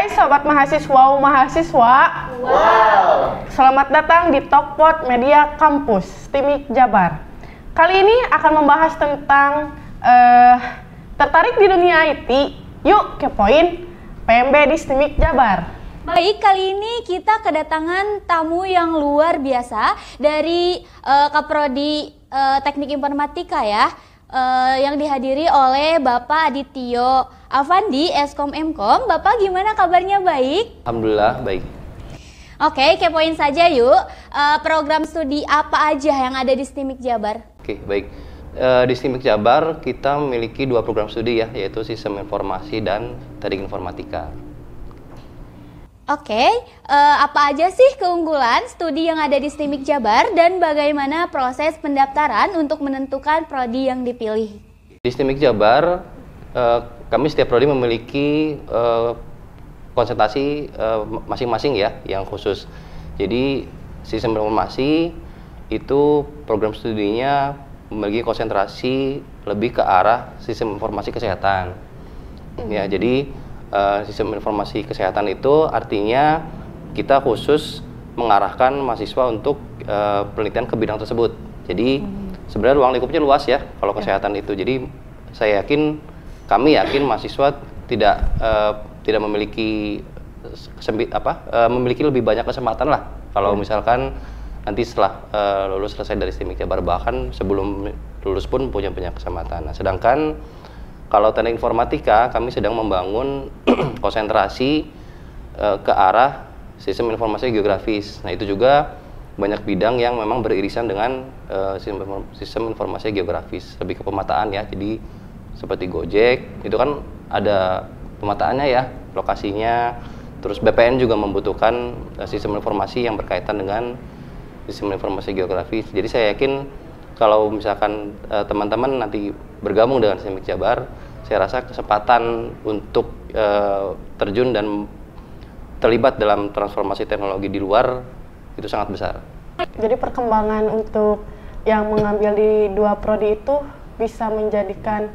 Hai Sobat Mahasiswa mahasiswa. Wow. Selamat datang di Talkpod Media Kampus STIMIK Jabar. Kali ini akan membahas tentang tertarik di dunia IT. Yuk kepoin PMB di STIMIK Jabar. Baik, kali ini kita kedatangan tamu yang luar biasa dari Kaprodi Teknik Informatika ya. Yang dihadiri oleh Bapak Adityo Avandi, Eskom Mkom. Bapak gimana kabarnya, baik? Alhamdulillah baik. Oke, kepoin saja yuk. Program studi apa aja yang ada di STIMIK Jabar? Oke, baik. Di STIMIK Jabar kita memiliki 2 program studi ya, yaitu Sistem Informasi dan Teknik Informatika. Oke, apa aja sih keunggulan studi yang ada di STIMIK Jabar dan bagaimana proses pendaftaran untuk menentukan prodi yang dipilih? Di STIMIK Jabar, kami setiap prodi memiliki konsentrasi masing-masing ya, yang khusus. Jadi Sistem Informasi itu program studinya memiliki konsentrasi lebih ke arah Sistem Informasi Kesehatan. Ya, jadi Sistem Informasi Kesehatan itu artinya kita khusus mengarahkan mahasiswa untuk penelitian ke bidang tersebut. Jadi sebenarnya ruang lingkupnya luas ya kalau kesehatan itu. Jadi kami yakin mahasiswa tidak memiliki memiliki lebih banyak kesempatan lah kalau misalkan nanti setelah lulus selesai dari STIMIK Jabar, bahkan sebelum lulus pun punya kesempatan. Nah, sedangkan kalau teknik informatika, kami sedang membangun konsentrasi ke arah sistem informasi geografis. Nah, itu juga banyak bidang yang memang beririsan dengan sistem informasi geografis, lebih ke pemetaan ya. Jadi seperti Gojek, itu kan ada pemetaannya ya, lokasinya. Terus BPN juga membutuhkan sistem informasi yang berkaitan dengan sistem informasi geografis. Jadi saya yakin kalau misalkan teman-teman nanti bergabung dengan STIMIK Jabar, saya rasa kesempatan untuk terjun dan terlibat dalam transformasi teknologi di luar itu sangat besar. Jadi perkembangan untuk yang mengambil di 2 prodi itu bisa menjadikan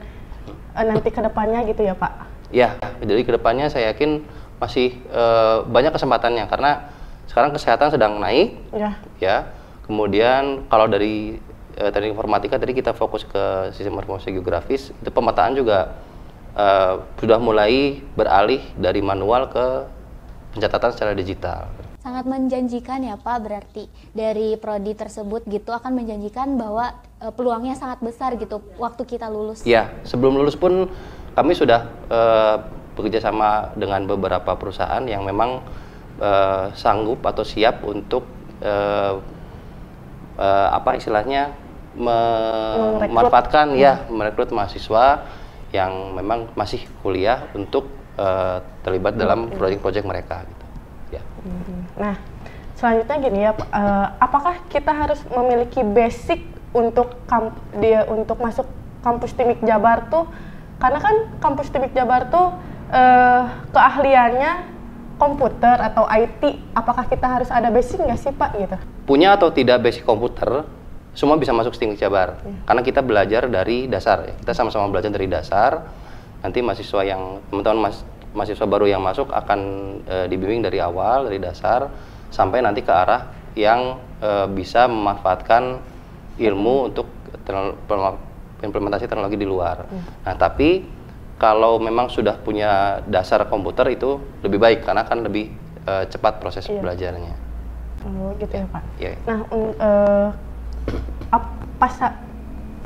nanti kedepannya gitu ya Pak? Ya, jadi kedepannya saya yakin masih banyak kesempatannya karena sekarang kesehatan sedang naik. Ya. Kemudian kalau dari teknik informatika tadi kita fokus ke sistem informasi geografis, itu pemetaan juga sudah mulai beralih dari manual ke pencatatan secara digital. Sangat menjanjikan ya Pak, berarti dari prodi tersebut gitu akan menjanjikan bahwa peluangnya sangat besar gitu waktu kita lulus. Ya, sebelum lulus pun kami sudah bekerja sama dengan beberapa perusahaan yang memang sanggup atau siap untuk memanfaatkan merekrut mahasiswa yang memang masih kuliah untuk terlibat dalam proyek-proyek mereka gitu. Ya. Nah, selanjutnya gini ya, apakah kita harus memiliki basic untuk masuk kampus STIMIK Jabar tuh? Karena kan kampus STIMIK Jabar tuh keahliannya komputer atau IT, apakah kita harus ada basic nggak sih Pak gitu? Punya atau tidak basic komputer, semua bisa masuk STIMIK Jabar. Karena kita belajar dari dasar ya. Kita sama-sama belajar dari dasar. Nanti mahasiswa baru yang masuk akan dibimbing dari awal, dari dasar sampai nanti ke arah yang bisa memanfaatkan ilmu untuk implementasi teknologi di luar. Nah, tapi kalau memang sudah punya dasar komputer itu lebih baik karena kan lebih cepat proses belajarnya. Oh gitu ya Pak. Ya. Nah,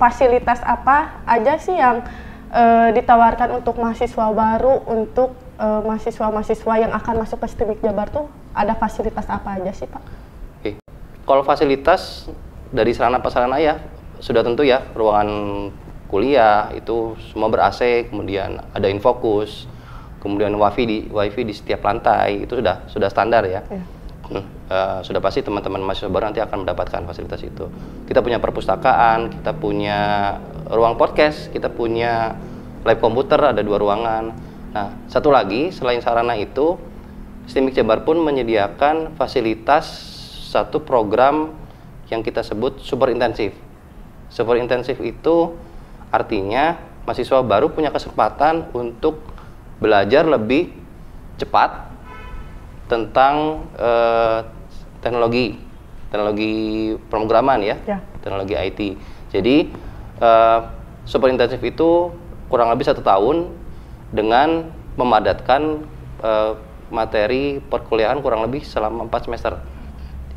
fasilitas apa aja sih yang ditawarkan untuk mahasiswa baru, untuk mahasiswa-mahasiswa yang akan masuk ke STIMIK Jabar tuh ada fasilitas apa aja sih Pak? Oke. Kalau fasilitas dari sarana prasarana ya sudah tentu ya, ruangan kuliah itu semua ber-AC, kemudian ada infocus, kemudian wifi di setiap lantai, itu sudah standar ya. Sudah pasti teman-teman mahasiswa baru nanti akan mendapatkan fasilitas itu. Kita punya perpustakaan, kita punya ruang podcast, kita punya lab komputer, ada 2 ruangan. Nah, satu lagi selain sarana itu, STIMIK Jabar pun menyediakan fasilitas satu program yang kita sebut super intensif. Super intensif itu artinya mahasiswa baru punya kesempatan untuk belajar lebih cepat tentang teknologi pemrograman ya, teknologi IT. Jadi super intensif itu kurang lebih 1 tahun dengan memadatkan materi perkuliahan kurang lebih selama 4 semester.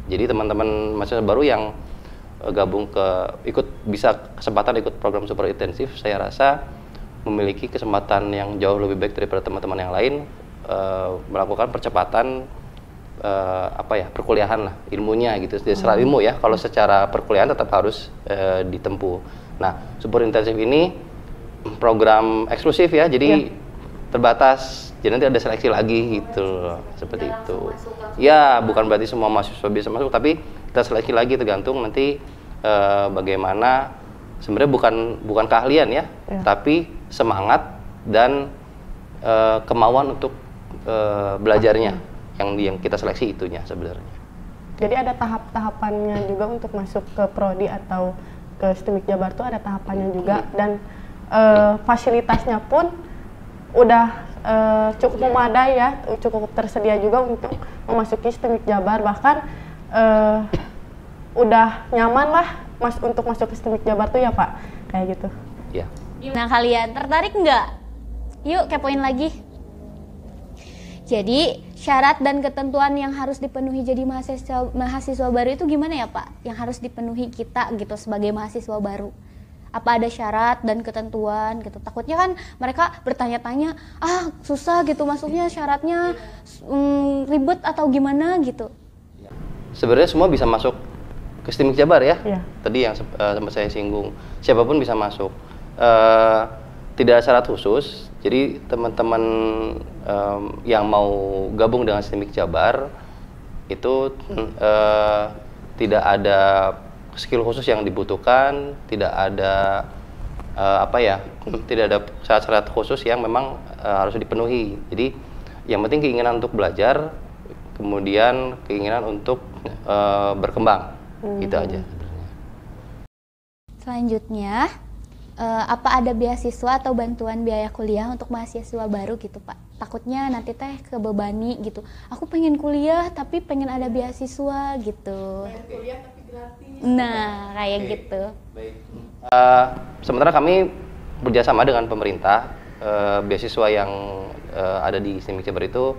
Jadi teman-teman mahasiswa baru yang gabung bisa kesempatan ikut program super intensif, saya rasa memiliki kesempatan yang jauh lebih baik daripada teman-teman yang lain melakukan percepatan perkuliahan lah, ilmunya gitu. Secara ilmu ya, kalau secara perkuliahan tetap harus ditempuh. Nah, super intensif ini program eksklusif ya, jadi terbatas. Jadi nanti ada seleksi lagi gitu, seperti itu. Ya, bukan berarti semua mahasiswa bisa masuk, tapi kita seleksi lagi tergantung nanti bagaimana. Sebenarnya bukan keahlian ya, tapi semangat dan kemauan untuk belajarnya yang kita seleksi itunya sebenarnya. Jadi ada tahap-tahapannya juga untuk masuk ke prodi atau ke STIMIK Jabar tuh ada tahapannya juga, dan fasilitasnya pun udah cukup memadai ya, cukup tersedia juga untuk memasuki STIMIK Jabar, bahkan udah nyaman lah untuk masuk ke STIMIK Jabar tuh ya Pak, kayak gitu. Ya. Nah, kalian tertarik nggak? Yuk kepoin lagi. Jadi syarat dan ketentuan yang harus dipenuhi jadi mahasiswa baru itu gimana ya Pak? Yang harus dipenuhi kita gitu sebagai mahasiswa baru. Apa ada syarat dan ketentuan gitu? Takutnya kan mereka bertanya-tanya, susah gitu masuknya, syaratnya ribet atau gimana gitu. Sebenarnya semua bisa masuk ke STIMIK Jabar ya. Tadi yang sempat saya singgung, siapapun bisa masuk. Tidak ada syarat khusus. Jadi teman-teman yang mau gabung dengan STIMIK Jabar itu tidak ada skill khusus yang dibutuhkan, tidak ada tidak ada syarat-syarat khusus yang memang harus dipenuhi. Jadi yang penting keinginan untuk belajar, kemudian keinginan untuk berkembang, gitu aja. Selanjutnya, apa ada beasiswa atau bantuan biaya kuliah untuk mahasiswa baru gitu Pak? Takutnya nanti teh kebebani gitu. Aku pengen kuliah tapi pengen ada beasiswa gitu. Pengen kuliah tapi gratis. Nah, kayak gitu. Baik. Sementara kami bekerjasama dengan pemerintah, beasiswa yang ada di STIMIK Jabar itu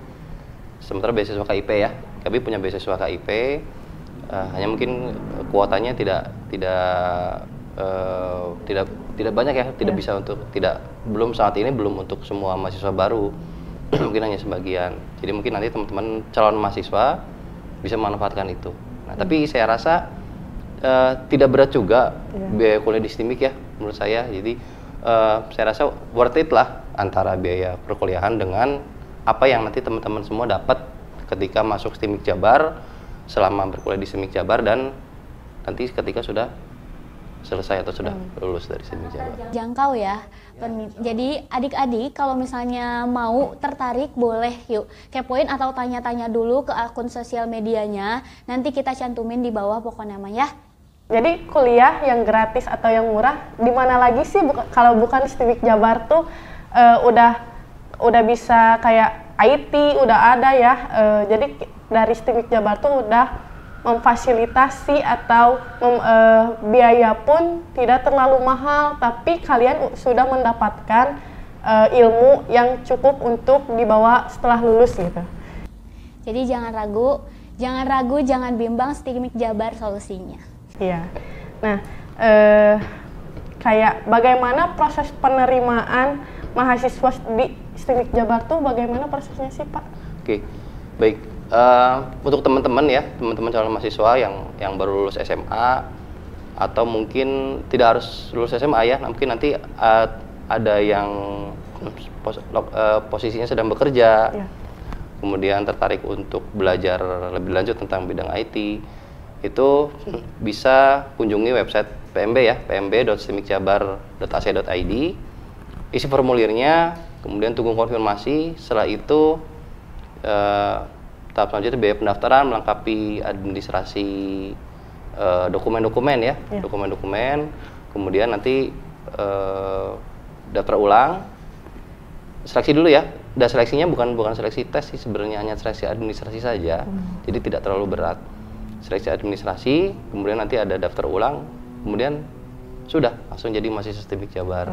sementara beasiswa KIP ya. Kami punya beasiswa KIP, hanya mungkin kuotanya tidak banyak ya, tidak bisa untuk belum saat ini belum untuk semua mahasiswa baru, mungkin hanya sebagian. Jadi mungkin nanti teman-teman calon mahasiswa bisa memanfaatkan itu. Nah, tapi saya rasa tidak berat juga biaya kuliah di STIMIK ya, menurut saya. Jadi saya rasa worth it lah antara biaya perkuliahan dengan apa yang nanti teman-teman semua dapat ketika masuk STIMIK Jabar, selama berkuliah di STIMIK Jabar, dan nanti ketika sudah selesai atau sudah lulus dari STIMIK Jabar. Jangkau ya. Jadi adik-adik kalau misalnya mau tertarik boleh yuk kepoin atau tanya-tanya dulu ke akun sosial medianya. Nanti kita cantumin di bawah pokoknya mah ya. Jadi kuliah yang gratis atau yang murah di mana lagi sih kalau bukan STIMIK Jabar tuh udah bisa kayak IT udah ada ya. Jadi dari STIMIK Jabar tuh udah memfasilitasi atau biaya pun tidak terlalu mahal, tapi kalian sudah mendapatkan ilmu yang cukup untuk dibawa setelah lulus gitu. Jadi jangan ragu, jangan bimbang, STIMIK Jabar solusinya. Iya. Nah, kayak bagaimana proses penerimaan mahasiswa di STIMIK Jabar tuh bagaimana prosesnya sih Pak? Oke, baik. Untuk teman-teman ya, teman-teman calon mahasiswa yang baru lulus SMA atau mungkin tidak harus lulus SMA ya, mungkin nanti ada yang posisinya sedang bekerja, kemudian tertarik untuk belajar lebih lanjut tentang bidang IT, itu bisa kunjungi website PMB ya, pmb.stimikjabar.ac.id, isi formulirnya, kemudian tunggu konfirmasi. Setelah itu tahap selanjutnya biaya pendaftaran, melengkapi administrasi dokumen-dokumen ya, dokumen-dokumen, kemudian nanti daftar ulang, seleksi dulu ya. Dan seleksinya bukan seleksi tes sih sebenarnya, hanya seleksi administrasi saja. Jadi tidak terlalu berat. Seleksi administrasi, kemudian nanti ada daftar ulang, kemudian sudah langsung jadi mahasiswa STIMIK Jabar.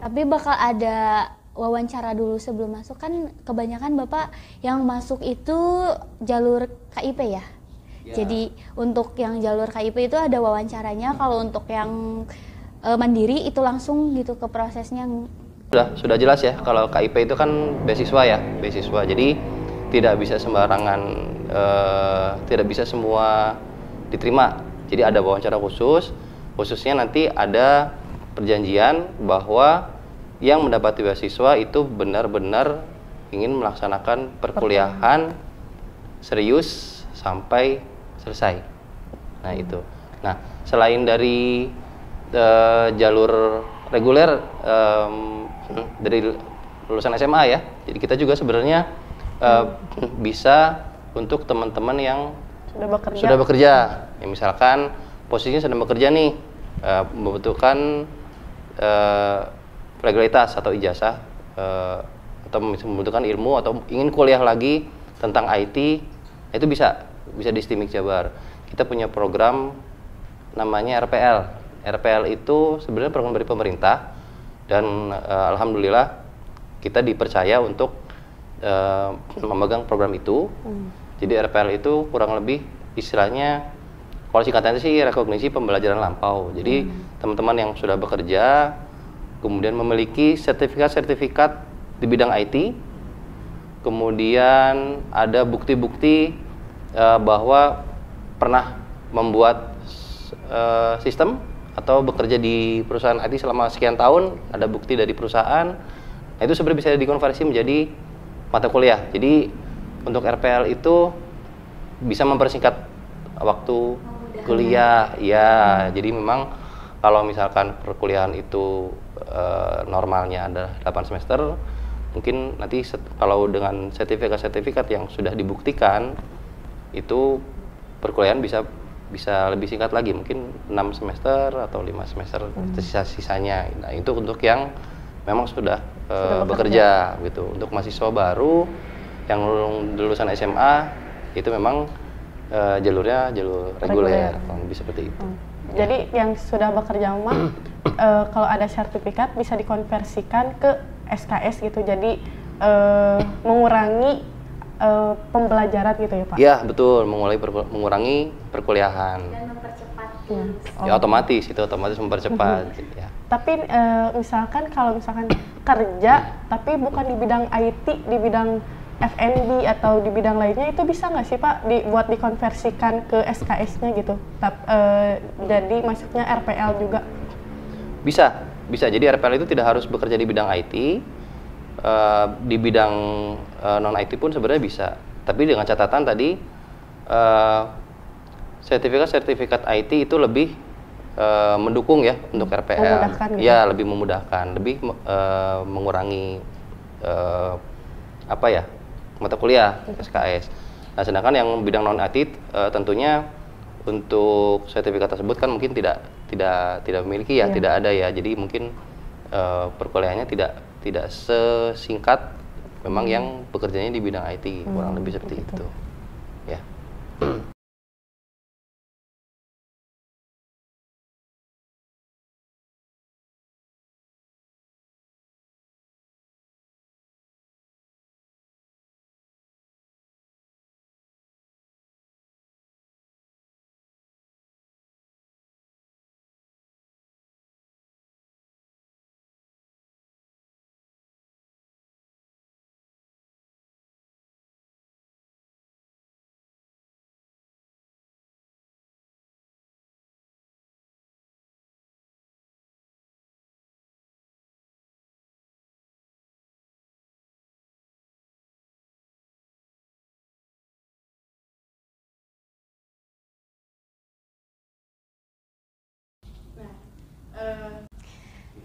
Tapi bakal ada wawancara dulu sebelum masuk, kan kebanyakan Bapak yang masuk itu jalur KIP ya? Jadi untuk yang jalur KIP itu ada wawancaranya, kalau untuk yang mandiri itu langsung gitu ke prosesnya. Sudah jelas ya, kalau KIP itu kan beasiswa ya, beasiswa. Jadi tidak bisa sembarangan, tidak bisa semua diterima. Jadi ada wawancara khususnya nanti ada perjanjian bahwa yang mendapati beasiswa itu benar-benar ingin melaksanakan perkuliahan serius sampai selesai. Nah itu. Nah selain dari jalur reguler dari lulusan SMA ya, jadi kita juga sebenarnya bisa untuk teman-teman yang sudah bekerja. Ya, misalkan posisinya sedang bekerja nih, membutuhkan legalitas atau ijazah, atau membutuhkan ilmu atau ingin kuliah lagi tentang IT, itu bisa di STIMIK Jabar. Kita punya program namanya RPL. RPL itu sebenarnya program dari pemerintah dan alhamdulillah kita dipercaya untuk memegang program itu. Jadi RPL itu kurang lebih istilahnya, kalau singkatannya sih rekognisi pembelajaran lampau. Jadi teman-teman yang sudah bekerja kemudian memiliki sertifikat di bidang IT, kemudian ada bukti-bukti bahwa pernah membuat sistem atau bekerja di perusahaan IT selama sekian tahun, ada bukti dari perusahaan. Nah, itu sebenarnya bisa dikonversi menjadi mata kuliah. Jadi untuk RPL itu bisa mempersingkat waktu kuliah. Ya, jadi memang kalau misalkan perkuliahan itu normalnya ada 8 semester, mungkin nanti kalau dengan sertifikat yang sudah dibuktikan itu perkuliahan bisa lebih singkat lagi, mungkin 6 semester atau 5 semester sisa-sisanya. Nah, itu untuk yang memang sudah bekerja gitu. Untuk mahasiswa baru yang lulusan SMA itu memang jalurnya jalur reguler, lebih seperti itu. Jadi yang sudah bekerja mah kalau ada sertifikat bisa dikonversikan ke SKS gitu. Jadi mengurangi pembelajaran gitu ya Pak? Iya betul, mengurangi perkuliahan. Dan mempercepat. Ya otomatis mempercepat. Ya. Tapi kalau misalkan kerja tapi bukan di bidang IT, di bidang F&B atau di bidang lainnya, itu bisa nggak sih Pak buat dikonversikan ke SKS-nya gitu? Jadi maksudnya RPL juga? Bisa. Jadi RPL itu tidak harus bekerja di bidang IT. Di bidang non IT pun sebenarnya bisa, tapi dengan catatan tadi sertifikat IT itu lebih mendukung ya untuk RPL, gitu. Ya lebih memudahkan, lebih mengurangi mata kuliah SKS. Nah sedangkan yang bidang non IT tentunya untuk sertifikat tersebut kan mungkin tidak memiliki ya, tidak ada ya, jadi mungkin perkuliahannya tidak sesingkat memang yang bekerjanya di bidang IT, kurang lebih seperti itu. Ya.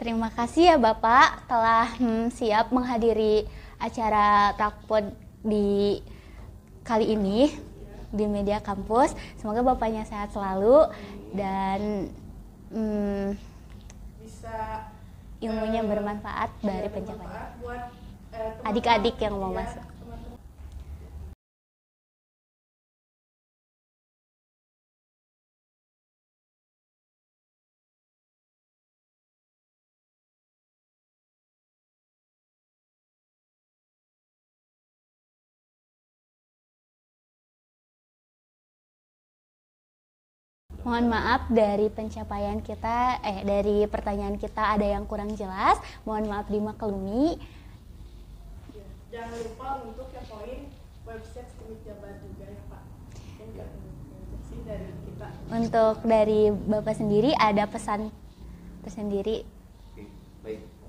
Terima kasih ya Bapak telah siap menghadiri acara Talkpod di kali ini di Media Kampus. Semoga Bapaknya sehat selalu dan bisa ilmunya bermanfaat dari pencapaian buat adik-adik yang mau masuk. Mohon maaf dari pencapaian kita, dari pertanyaan kita ada yang kurang jelas. Mohon maaf dimaklumi. Jangan lupa untuk kepoin website Stimik Jabar juga ya Pak. Ini dari kita. Untuk dari Bapak sendiri ada pesan tersendiri. Oke, baik.